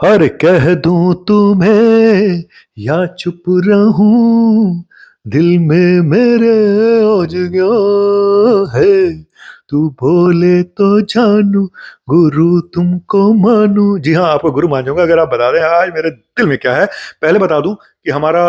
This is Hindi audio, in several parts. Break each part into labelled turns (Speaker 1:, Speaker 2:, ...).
Speaker 1: हर कह दूं तुम्हें या चुप रहूं, दिल में मेरे ओज गयो है। तू बोले तो जानू, गुरु तुमको मानू। जी हाँ, आपको गुरु मान जाऊंगा अगर आप बता दें आज मेरे दिल में क्या है। पहले बता दूं कि हमारा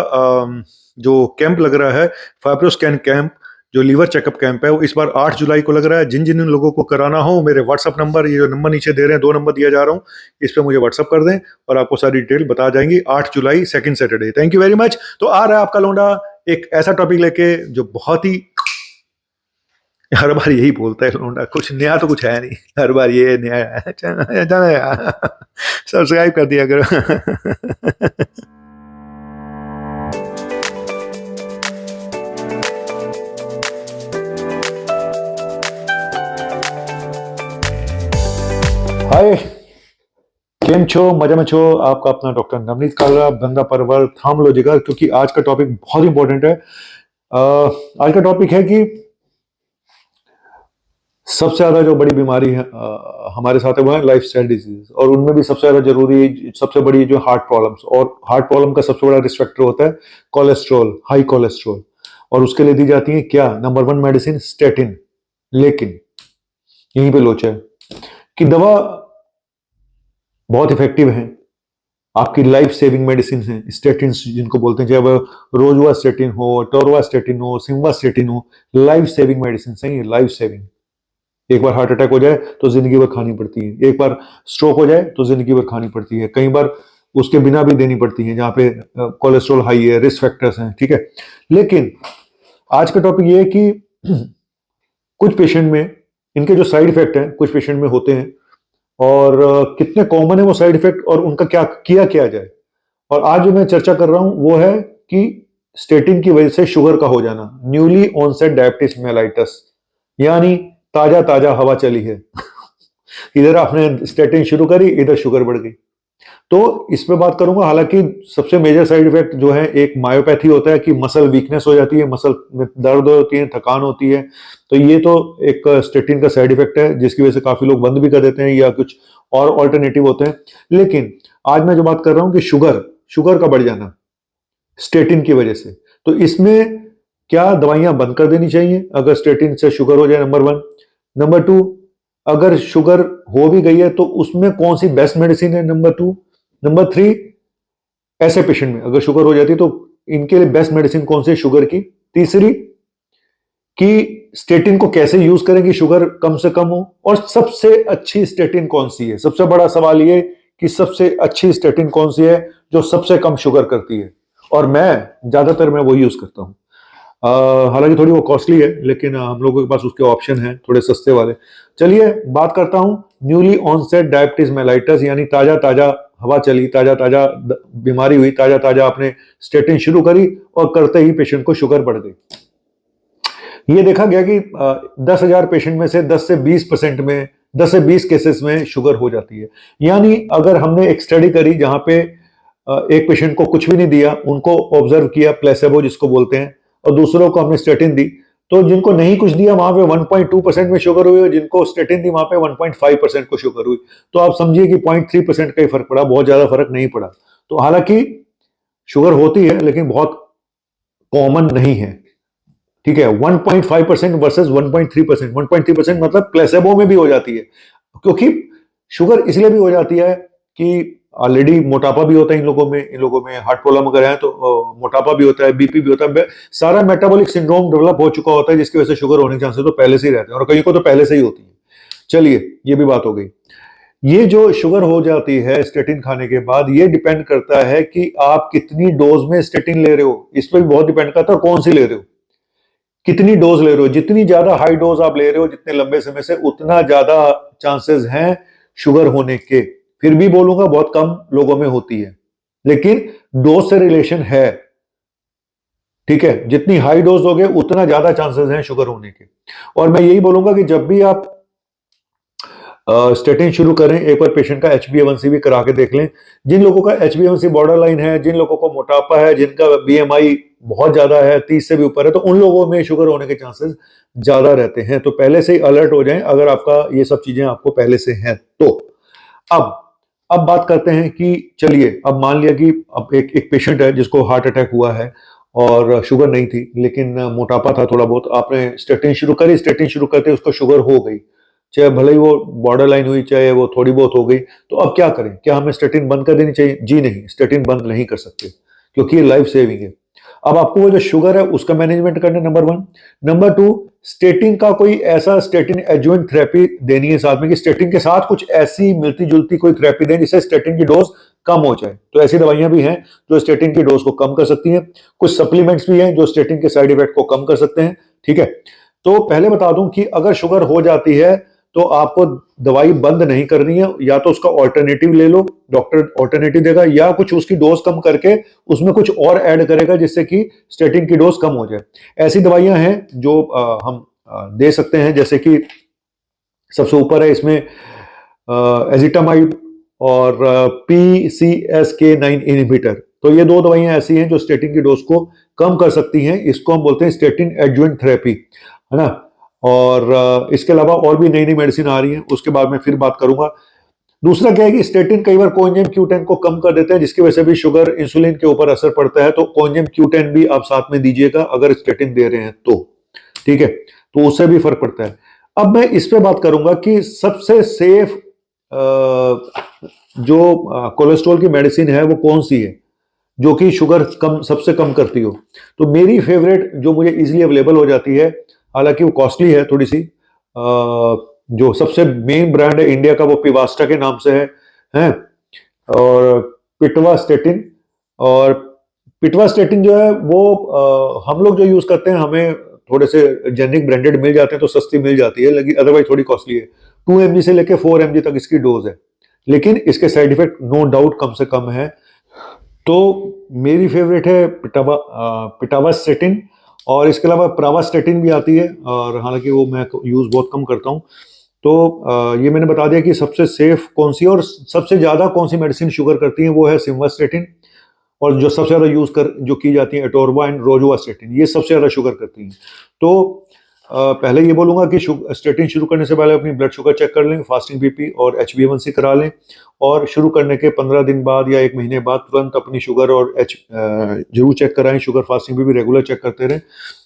Speaker 1: जो कैंप लग रहा है, फाइब्रोस्कैन कैंप, जो लीवर चेकअप कैंप है, वो इस बार 8 जुलाई को लग रहा है। जिन जिन लोगों को कराना हो, मेरे व्हाट्सअप नंबर, ये जो नंबर नीचे दे रहे हैं, 2 नंबर दिया जा रहा हूँ, इस पे मुझे व्हाट्सअप कर दें और आपको सारी डिटेल बता जाएंगी। 8 जुलाई, second Saturday. Thank you very much. तो आ रहा है आपका लौंडा एक ऐसा टॉपिक लेके जो बहुत ही, हर बार यही बोलता है लौंडा, कुछ नया तो कुछ है नहीं, हर बार ये नया है। सब्सक्राइब कर दिया करो। हाय, केम छो, मजा में छो। आपका अपना डॉक्टर नवनीत कालरा, बंदा परवर, थाम लो जिगर, क्योंकि आज का टॉपिक बहुत इंपॉर्टेंट है। आज का टॉपिक है कि सबसे ज्यादा जो बड़ी बीमारी है हमारे साथ है, वो है लाइफस्टाइल डिजीज, और उनमें भी सबसे ज्यादा जरूरी, सबसे बड़ी जो हार्ट प्रॉब्लम्स, और हार्ट प्रॉब्लम का सबसे बड़ा रिस्क फैक्टर होता है कोलेस्ट्रॉल, हाई कोलेस्ट्रॉल। और उसके लिए दी जाती है क्या, नंबर 1 मेडिसिन स्टेटिन। लेकिन यहीं पे लोचा है कि दवा बहुत इफेक्टिव है, आपकी लाइफ सेविंग मेडिसिन है स्टेटिन जिनको बोलते हैं, चाहे वो रोजुआ स्टेटिन हो, टोरवा स्टेटिन हो, सिम्वा स्टेटिन हो, लाइफ सेविंग मेडिसिन है, लाइफ सेविंग। एक बार हार्ट अटैक हो जाए तो जिंदगी भर खानी पड़ती है, एक बार स्ट्रोक हो जाए तो जिंदगी भर खानी पड़ती है, कई बार उसके बिना भी देनी पड़ती है जहां पे कोलेस्ट्रॉल हाई है, रिस्क फैक्टर्स हैं, ठीक है। लेकिन आज का टॉपिक ये है कि कुछ पेशेंट में इनके जो साइड इफेक्ट हैं, कुछ पेशेंट में होते हैं, और कितने कॉमन है वो साइड इफेक्ट, और उनका क्या किया जाए। और आज जो मैं चर्चा कर रहा हूं वो है कि स्टेटिन की वजह से शुगर का हो जाना, न्यूली ऑनसेट डायबिटिस मेलाइटस, यानी ताजा ताजा हवा चली है। इधर आपने स्टेटिन शुरू करी, इधर शुगर बढ़ गई। तो इस पे बात करूंगा। हालांकि सबसे मेजर साइड इफेक्ट जो है, एक मायोपैथी होता है कि मसल वीकनेस हो जाती है, मसल में दर्द होती है, थकान होती है। तो ये तो एक स्टेटिन का साइड इफेक्ट है, जिसकी वजह से काफी लोग बंद भी कर देते हैं या कुछ और ऑल्टरनेटिव होते हैं। लेकिन आज मैं जो बात कर रहा हूं कि शुगर का बढ़ जाना स्टेटिन की वजह से, तो इसमें क्या दवाइयां बंद कर देनी चाहिए अगर स्टेटिन से शुगर हो जाए, नंबर 1। नंबर 2, अगर शुगर हो भी गई है तो उसमें कौन सी बेस्ट मेडिसिन है, नंबर 2। नंबर 3, ऐसे पेशेंट में अगर शुगर हो जाती है तो इनके लिए बेस्ट मेडिसिन कौन सी है शुगर की। तीसरी, कि स्टेटिन को कैसे यूज करें कि शुगर कम से कम हो, और सबसे अच्छी स्टेटिन कौन सी है। सबसे बड़ा सवाल ये कि सबसे अच्छी स्टेटिन कौन सी है जो सबसे कम शुगर करती है, और मैं वही यूज करता हूं। हालांकि थोड़ी वो कॉस्टली है, लेकिन हम लोगों के पास उसके ऑप्शन हैं थोड़े सस्ते वाले। चलिए बात करता हूं न्यूली ऑनसेट डायबिटीज मेलाइटस, यानी ताजा ताजा हवा चली, ताजा ताजा बीमारी हुई, ताजा ताजा आपने स्टेटिन शुरू करी और करते ही पेशेंट को शुगर बढ़ गई। ये देखा गया कि 10,000 पेशेंट में से 10 से 20% में, 10 से 20 केसेस में शुगर हो जाती है। यानी अगर हमने एक स्टडी करी जहां पे एक पेशेंट को कुछ भी नहीं दिया, उनको ऑब्जर्व किया, प्लेसेबो जिसको बोलते हैं, और दूसरों को हमने स्टेटिन दी, तो जिनको नहीं कुछ दिया वहां पे 1.2% में शुगर हुई, और जिनको स्टेटिन दी वहां पे 1.5% को शुगर हुई। तो आप समझिए कि 0.3% का ही फर्क पड़ा, बहुत ज्यादा फर्क नहीं पड़ा। तो हालांकि शुगर होती है लेकिन बहुत कॉमन नहीं है, ठीक है। 1.5% वर्सेस 1.3%, 1.3% मतलब प्लेसेबो में भी हो जाती है, क्योंकि शुगर इसलिए भी हो जाती है कि ऑलरेडी मोटापा भी होता है इन लोगों में हार्ट प्रॉब्लम अगर है तो मोटापा भी होता है, बीपी भी होता है, सारा मेटाबॉलिक सिंड्रोम डेवलप हो चुका होता है, जिसकी वजह से शुगर होने के चांसेस तो पहले से ही रहते हैं, और कहीं को तो पहले से ही होती है। चलिए ये भी बात हो गई। ये जो शुगर हो जाती है स्टेटिन खाने के बाद, ये डिपेंड करता है कि आप कितनी डोज में स्टेटिन ले रहे हो, इस पर भी बहुत डिपेंड करता है, और कौन सी ले रहे हो, कितनी डोज ले रहे हो। जितनी ज्यादा हाई डोज आप ले रहे हो जितने लंबे समय से, उतना ज्यादा चांसेस हैं शुगर होने के। फिर भी बोलूंगा बहुत कम लोगों में होती है, लेकिन डोज से रिलेशन है, ठीक है। जितनी हाई डोज दोगे उतना ज्यादा चांसेस हैं शुगर होने के। और मैं यही बोलूंगा कि जब भी आप स्टेटिन शुरू करें, एक बार पेशेंट का HbA1c भी करा के देख लें। जिन लोगों का HbA1c बॉर्डर लाइन है, जिन लोगों को मोटापा है, जिनका BMI बहुत ज्यादा है, 30 से भी ऊपर है, तो उन लोगों में शुगर होने के चांसेस ज्यादा रहते हैं। तो पहले से ही अलर्ट हो जाएं अगर आपका ये सब चीजें आपको पहले से हैं तो। अब अब बात करते हैं कि चलिए, अब मान लिया कि अब एक पेशेंट है जिसको हार्ट अटैक हुआ है और शुगर नहीं थी, लेकिन मोटापा था थोड़ा बहुत। आपने स्टेटिन शुरू करी, स्टेटिन शुरू करते उसको शुगर हो गई, चाहे भले ही वो बॉर्डर लाइन हुई, चाहे वो थोड़ी बहुत हो गई, तो अब क्या करें? क्या हमें स्टेटिन बंद कर देनी चाहिए? जी नहीं, स्टेटिन बंद नहीं कर सकते, क्योंकि ये लाइफ सेविंग है। अब आपको वो जो शुगर है उसका मैनेजमेंट करना है, number one. Number two, statin का कोई ऐसा स्टेटिन एडजुवेंट थेरेपी देनी है साथ में, कि स्टेटिन के साथ कुछ ऐसी मिलती जुलती कोई थेरेपी दें जिससे स्टेटिन की डोज कम हो जाए। तो ऐसी दवाइयां भी हैं जो स्टेटिन की डोज को कम कर सकती हैं। कुछ सप्लीमेंट्स भी हैं जो स्टेटिन के साइड इफेक्ट को कम कर सकते हैं। ठीक है, तो पहले बता दूं कि अगर शुगर हो जाती है तो आपको दवाई बंद नहीं करनी है, या तो उसका ऑल्टरनेटिव ले लो, डॉक्टर ऑल्टरनेटिव देगा, या कुछ उसकी डोज कम करके उसमें कुछ और ऐड करेगा जिससे कि स्टेटिन की डोज कम हो जाए। ऐसी दवाइयां हैं जो हम दे सकते हैं, जैसे कि सबसे ऊपर है इसमें एजिटामाइड और PCSK9 इनहिबिटर। तो ये दो दवाइयां ऐसी हैं जो स्टेटिन की डोज को कम कर सकती हैं। इसको हम बोलते हैं स्टेटिन एडजुवेंट थेरेपी, है ना। और इसके अलावा और भी नई नई मेडिसिन आ रही हैं, उसके बाद में फिर बात करूंगा। दूसरा क्या है कि स्टेटिन कई बार कोएंजाइम Q10 को कम कर देते हैं, जिसकी वजह से भी शुगर इंसुलिन के ऊपर असर पड़ता है। तो कोएंजाइम Q10 भी आप साथ में दीजिएगा अगर स्टेटिन दे रहे हैं तो, ठीक है, तो उससे भी फर्क पड़ता है। अब मैं इस पे बात करूंगा कि सबसे सेफ जो कोलेस्ट्रॉल की मेडिसिन है वो कौन सी है जो कि शुगर कम, सबसे कम करती हो। तो मेरी फेवरेट जो मुझे इजीली अवेलेबल हो जाती है, हालांकि वो कॉस्टली है थोड़ी सी, जो सबसे मेन ब्रांड है इंडिया का वो पिवास्टा के नाम से है, और पिटवास्टेटिन। और पिटवास्टेटिन जो है वो हम लोग जो यूज करते हैं, हमें थोड़े से जेनिक ब्रांडेड मिल जाते हैं तो सस्ती मिल जाती है, लेकिन अदरवाइज थोड़ी कॉस्टली है। 2 mg से लेके 4 mg तक इसकी डोज है, लेकिन इसके साइड इफेक्ट नो डाउट कम से कम है। तो मेरी फेवरेट है पिटावास्टेटिन, और इसके अलावा प्रावास्टेटिन भी आती है, और हालांकि वो मैं यूज बहुत कम करता हूँ। तो ये मैंने बता दिया कि सबसे सेफ कौन सी है और सबसे ज्यादा कौन सी मेडिसिन शुगर करती है, वो है सिम्वास्टेटिन। और जो सबसे ज्यादा यूज कर जो की जाती है एटोरवा एंड रोजुवास्टेटिन, ये सबसे ज्यादा शुगर करती हैं। तो पहले ये बोलूंगा कि स्टेटिन शुरू करने से पहले अपनी ब्लड शुगर चेक कर लें, फास्टिंग बीपी और HbA1c करा लें, और शुरू करने के 15 दिन बाद या 1 महीने बाद तुरंत अपनी शुगर और जरूर चेक कराएं। शुगर फास्टिंग भी रेगुलर चेक करते रहें,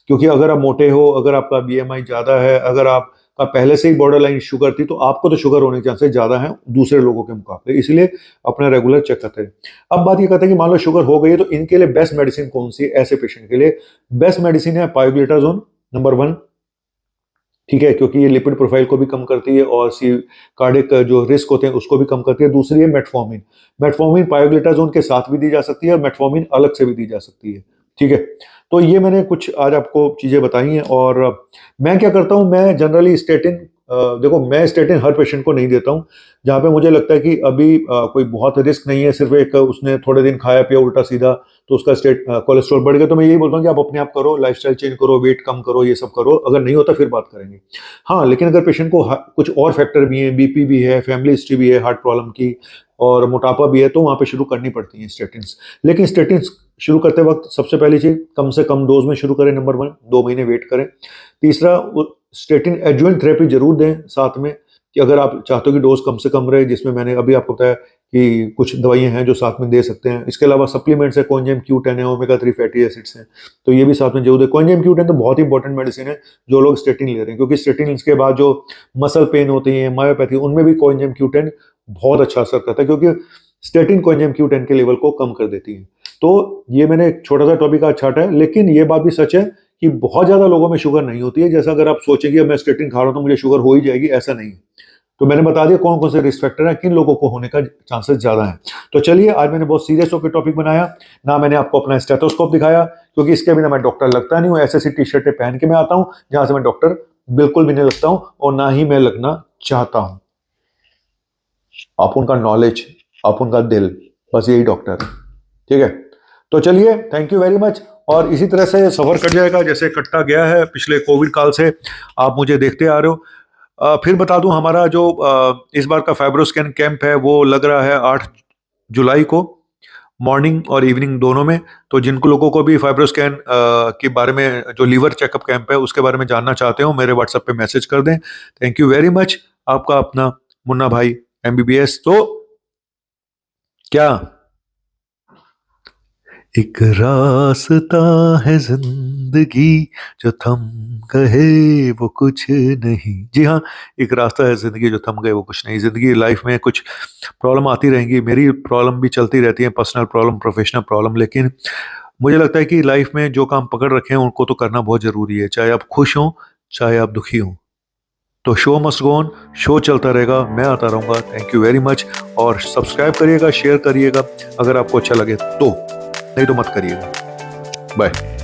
Speaker 1: क्योंकि अगर आप मोटे हो, अगर आपका BMI ज़्यादा है, अगर आपका पहले से ही बॉर्डर लाइन शुगर थी, तो आपको तो शुगर होने के चांसेस ज़्यादा हैं दूसरे लोगों के मुकाबले, इसलिए अपना रेगुलर चेक करते रहें। अब बात ये करते हैं कि मान लो शुगर हो गई है, तो इनके लिए बेस्ट मेडिसिन कौन सी है? ऐसे पेशेंट के लिए बेस्ट मेडिसिन है पायोग्लिटाजोन, नंबर 1, ठीक है, क्योंकि ये लिपिड प्रोफाइल को भी कम करती है और कार्डियक जो रिस्क होते हैं उसको भी कम करती है। दूसरी है मेटफॉर्मिन। मेटफॉर्मिन पायोग्लिटाजोन के साथ भी दी जा सकती है और मेटफॉर्मिन अलग से भी दी जा सकती है, ठीक है। तो ये मैंने कुछ आज आपको चीजें बताई हैं। और मैं क्या करता हूं, मैं जनरली स्टेटिन, देखो मैं स्टेटिन हर पेशेंट को नहीं देता हूं। जहां पे मुझे लगता है कि अभी कोई बहुत रिस्क नहीं है, सिर्फ एक उसने थोड़े दिन खाया पिया उल्टा सीधा तो उसका कोलेस्ट्रॉल बढ़ गया, तो मैं यही बोलता हूँ कि आप अपने आप करो, लाइफस्टाइल चेंज करो, वेट कम करो, ये सब करो। अगर नहीं होता फिर बात करेंगे। हाँ, लेकिन अगर पेशेंट को कुछ और फैक्टर भी है, BP भी है, फैमिली हिस्ट्री भी है हार्ट प्रॉब्लम की, और मोटापा भी है, तो वहां पे शुरू करनी पड़ती है स्टेटिन्स। लेकिन स्टेटिन्स शुरू करते वक्त सबसे पहली चीज, कम से कम डोज में शुरू करें, नंबर 1, 2 महीने वेट करें। तीसरा, स्टेटिन एडजुवेंट थेरेपी जरूर दें साथ में, कि अगर आप चाहते हो कि डोज कम से कम रहे, जिसमें मैंने अभी आपको बताया कि कुछ दवाइयां हैं जो साथ में दे सकते हैं। इसके अलावा सप्लीमेंट्स है, कोएंजाइम Q10 है, ओमेगा 3 फैटी एसिड्स हैं, तो ये भी साथ में जरूर दें। कोएंजाइम Q10 तो बहुत ही इंपॉर्टेंट मेडिसिन है जो लोग स्टेटिन ले रहे हैं, क्योंकि स्टेटिन के बाद जो मसल पेन होती है, मायोपैथी, उनमें भी कोएंजाइम Q10 बहुत अच्छा असर करता है, क्योंकि स्टेटिन कोएंजाइम Q10 के लेवल को कम कर देती है। तो ये मैंने एक छोटा सा टॉपिक आज छाटा है, लेकिन ये बात भी सच है कि बहुत ज्यादा लोगों में शुगर नहीं होती है। जैसा अगर आप सोचेंगे मैं स्टेटिन खा रहा हूं तो मुझे शुगर हो ही जाएगी, ऐसा नहीं है। तो मैंने बता दिया कौन कौन से रिस्क फैक्टर हैं, किन लोगों को होने का चांसेस ज्यादा है। तो चलिए, आज मैंने बहुत सीरियस होकर टॉपिक बनाया ना, मैंने आपको अपना स्टेथोस्कोप दिखाया, क्योंकि इसके बिना मैं डॉक्टर लगता नहीं हूँ। ऐसी टी-शर्टें पहन के मैं आता हूँ जहां से मैं डॉक्टर बिल्कुल भी नहीं लगता हूँ, और ना ही मैं लगना चाहता हूँ। आप उनका नॉलेज, आप उनका दिल, बस यही डॉक्टर है, ठीक है। तो चलिए, थैंक यू वेरी मच। और इसी तरह से सफर कट जाएगा जैसे कटता गया है पिछले कोविड काल से, आप मुझे देखते आ रहे हो। फिर बता दूं, हमारा जो इस बार का फाइब्रोस्कैन कैंप है वो लग रहा है 8 जुलाई को, मॉर्निंग और इवनिंग दोनों में। तो जिन लोगों को भी फाइब्रोस्कैन के बारे में, जो लीवर चेकअप कैंप है उसके बारे में जानना चाहते हो, मेरे व्हाट्सएप पे मैसेज कर दें। Thank you very much. आपका अपना मुन्ना भाई MBBS। तो क्या? एक रास्ता है जिंदगी जो थम गए वो कुछ नहीं। जी हाँ, एक रास्ता है जिंदगी जो थम गए वो कुछ नहीं। जिंदगी लाइफ में कुछ प्रॉब्लम आती रहेंगी, मेरी प्रॉब्लम भी चलती रहती है, पर्सनल प्रॉब्लम, प्रोफेशनल प्रॉब्लम, लेकिन मुझे लगता है कि लाइफ में जो काम पकड़ रखे हैं उनको तो करना बहुत जरूरी है, चाहे आप खुश हों चाहे आप दुखी हों। तो show must go on, show चलता रहेगा, मैं आता रहूंगा। Thank you very much. और सब्सक्राइब करिएगा, शेयर करिएगा अगर आपको अच्छा लगे तो, नहीं तो मत करिएगा। बाय।